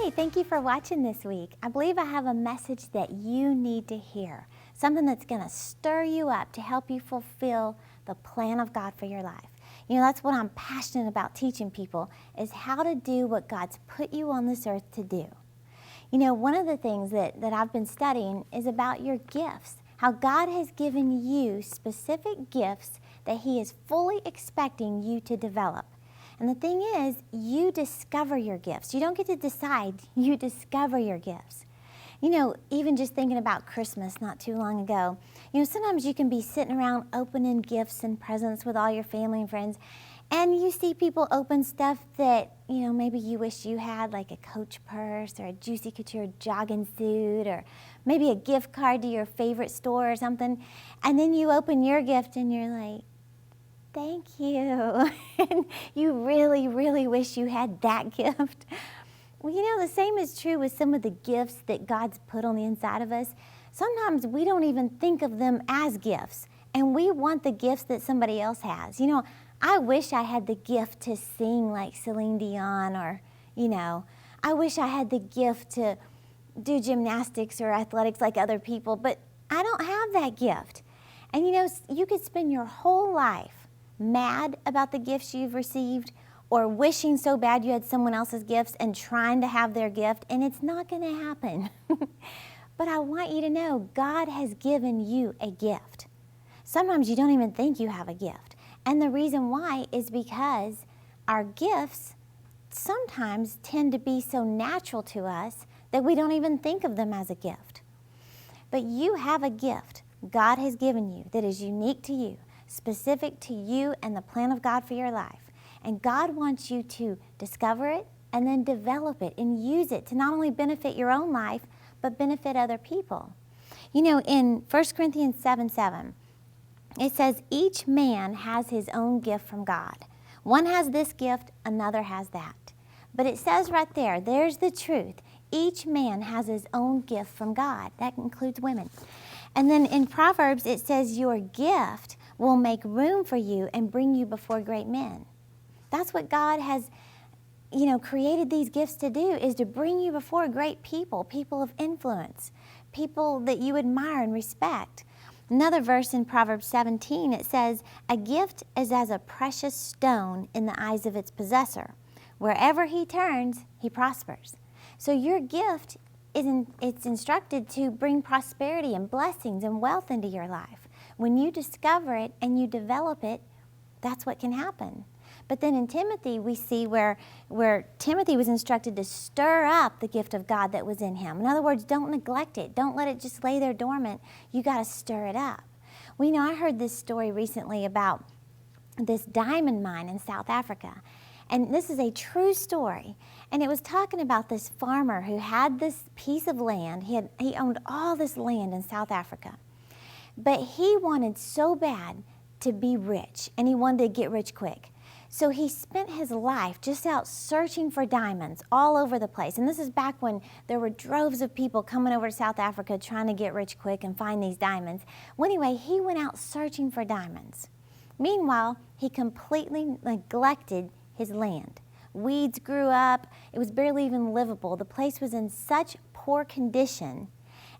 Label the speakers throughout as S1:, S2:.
S1: Hey, thank you for watching this week. I believe I have a message that you need to hear, something that's going to stir you up to help you fulfill the plan of God for your life. You know, that's what I'm passionate about teaching people, is how to do what God's put you on this earth to do. You know, one of the things that I've been studying is about your gifts, how God has given you specific gifts that He is fully expecting you to develop. And the thing is, you discover your gifts. You don't get to decide, you discover your gifts. You know, even just thinking about Christmas not too long ago, you know, sometimes you can be sitting around opening gifts and presents with all your family and friends, and you see people open stuff that, you know, maybe you wish you had, like a Coach purse or a Juicy Couture jogging suit, or maybe a gift card to your favorite store or something, and then you open your gift and you're like, thank you. And you really, really wish you had that gift. Well, you know, the same is true with some of the gifts that God's put on the inside of us. Sometimes we don't even think of them as gifts, and we want the gifts that somebody else has. You know, I wish I had the gift to sing like Celine Dion, or, you know, I wish I had the gift to do gymnastics or athletics like other people, but I don't have that gift. And you know, you could spend your whole life mad about the gifts you've received, or wishing so bad you had someone else's gifts and trying to have their gift, and it's not going to happen. But I want you to know, God has given you a gift. Sometimes you don't even think you have a gift. And the reason why is because our gifts sometimes tend to be so natural to us that we don't even think of them as a gift. But you have a gift God has given you that is unique to you, specific to you and the plan of God for your life. And God wants you to discover it and then develop it and use it to not only benefit your own life, but benefit other people. You know, in 1 Corinthians 7:7, it says, each man has his own gift from God. One has this gift, another has that. But it says right there, there's the truth. Each man has his own gift from God. That includes women. And then in Proverbs, it says your gift will make room for you and bring you before great men. That's what God has, you know, created these gifts to do, is to bring you before great people, people of influence, people that you admire and respect. Another verse in Proverbs 17, it says, a gift is as a precious stone in the eyes of its possessor. Wherever he turns, he prospers. So your gift, it's instructed to bring prosperity and blessings and wealth into your life. When you discover it and you develop it, that's what can happen. But then in Timothy, we see where Timothy was instructed to stir up the gift of God that was in him. In other words, don't neglect it. Don't let it just lay there dormant. You got to stir it up. Well, you know, I heard this story recently about this diamond mine in South Africa. And this is a true story. And it was talking about this farmer who had this piece of land. He owned all this land in South Africa. But he wanted so bad to be rich, and he wanted to get rich quick. So he spent his life just out searching for diamonds all over the place. And this is back when there were droves of people coming over to South Africa trying to get rich quick and find these diamonds. Well, anyway, he went out searching for diamonds. Meanwhile, he completely neglected his land. Weeds grew up. It was barely even livable. The place was in such poor condition.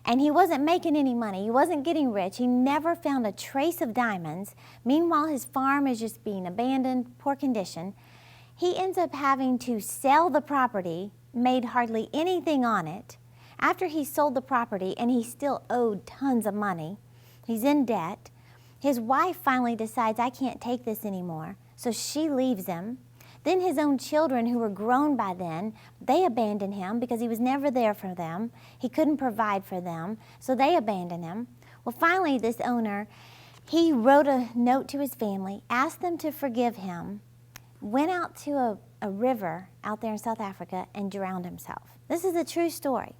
S1: And he wasn't making any money. He wasn't getting rich. He never found a trace of diamonds. Meanwhile, his farm is just being abandoned, poor condition. He ends up having to sell the property, made hardly anything on it. After he sold the property, and he still owed tons of money, he's in debt. His wife finally decides, I can't take this anymore, so she leaves him. Then his own children, who were grown by then, they abandoned him because he was never there for them. He couldn't provide for them, so they abandoned him. Well, finally, this owner, he wrote a note to his family, asked them to forgive him, went out to a river out there in South Africa and drowned himself. This is a true story.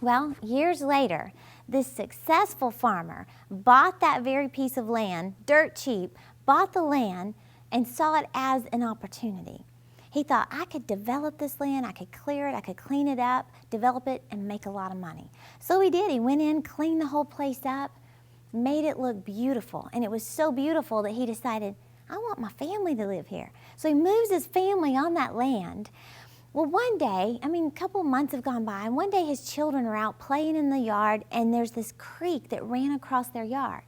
S1: Well, years later, this successful farmer bought that very piece of land, dirt cheap, bought the land, and saw it as an opportunity. He thought, I could develop this land, I could clear it, I could clean it up, develop it, and make a lot of money. So he did. He went in, cleaned the whole place up, made it look beautiful. And it was so beautiful that he decided, I want my family to live here. So he moves his family on that land. Well, one day, a couple of months have gone by, and one day his children are out playing in the yard, and there's this creek that ran across their yard.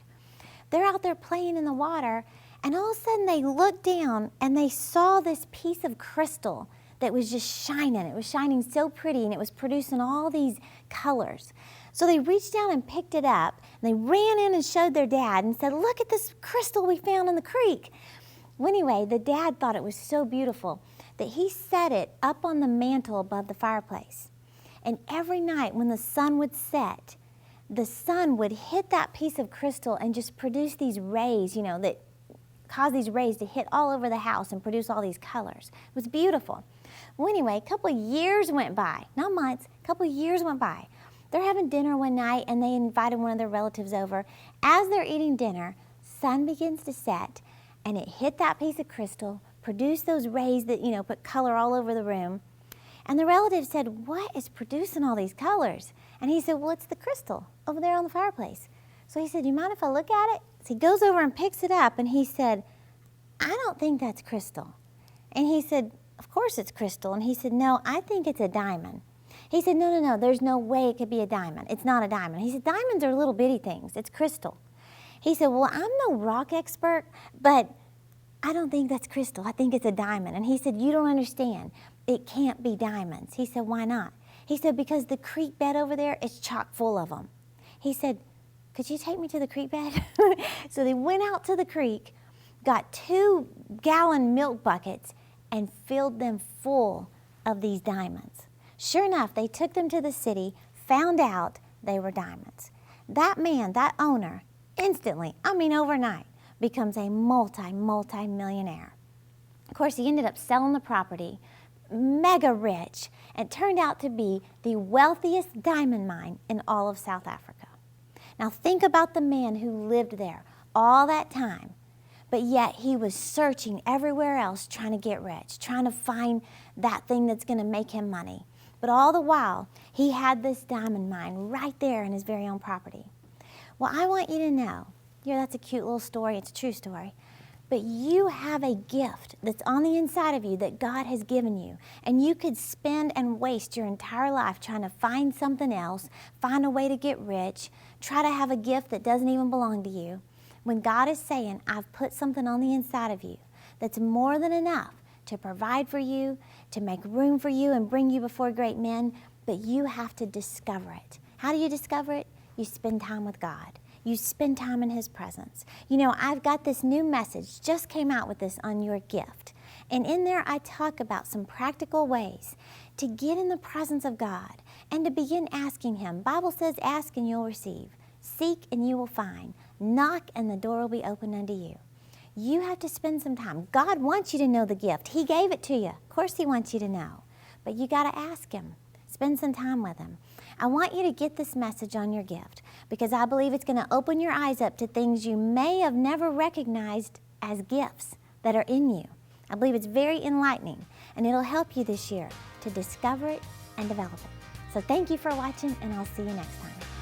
S1: They're out there playing in the water, and all of a sudden they looked down and they saw this piece of crystal that was just shining. It was shining so pretty, and it was producing all these colors. So they reached down and picked it up, and they ran in and showed their dad and said, "Look at this crystal we found in the creek." Well, anyway, the dad thought it was so beautiful that he set it up on the mantle above the fireplace. And every night when the sun would set, the sun would hit that piece of crystal and just produce these rays, that cause these rays to hit all over the house and produce all these colors. It was beautiful. Well, anyway, a couple of years went by, not months, a couple of years went by. They're having dinner one night, and they invited one of their relatives over. As they're eating dinner, sun begins to set, and it hit that piece of crystal, produced those rays that, put color all over the room. And the relative said, "What is producing all these colors?" And he said, "Well, it's the crystal over there on the fireplace." So he said, "You mind if I look at it?" So he goes over and picks it up, and he said, "I don't think that's crystal." And he said, "Of course it's crystal." And he said, "No, I think it's a diamond." He said, No, there's no way it could be a diamond. It's not a diamond." He said, "Diamonds are little bitty things. It's crystal." He said, "Well, I'm no rock expert, but I don't think that's crystal. I think it's a diamond." And he said, "You don't understand. It can't be diamonds." He said, "Why not?" He said, "Because the creek bed over there is chock full of them." He said, "Could you take me to the creek bed?" So they went out to the creek, got 2-gallon milk buckets, and filled them full of these diamonds. Sure enough, they took them to the city, found out they were diamonds. That man, that owner, instantly, overnight, becomes a multi-millionaire. Of course, he ended up selling the property, mega rich, and turned out to be the wealthiest diamond mine in all of South Africa. Now think about the man who lived there all that time, but yet he was searching everywhere else trying to get rich, trying to find that thing that's going to make him money. But all the while, he had this diamond mine right there in his very own property. Well, I want you to know, that's a cute little story, it's a true story, but you have a gift that's on the inside of you that God has given you, and you could spend and waste your entire life trying to find something else, find a way to get rich, try to have a gift that doesn't even belong to you, when God is saying, "I've put something on the inside of you that's more than enough to provide for you, to make room for you and bring you before great men, but you have to discover it." How do you discover it? You spend time with God. You spend time in His presence. I've got this new message, just came out with this on your gift. And in there I talk about some practical ways to get in the presence of God and to begin asking Him. Bible says, "Ask and you'll receive. Seek and you will find. Knock and the door will be opened unto you." You have to spend some time. God wants you to know the gift. He gave it to you. Of course He wants you to know. But you got to ask Him. Spend some time with Him. I want you to get this message on your gift because I believe it's going to open your eyes up to things you may have never recognized as gifts that are in you. I believe it's very enlightening, and it'll help you this year to discover it and develop it. So thank you for watching, and I'll see you next time.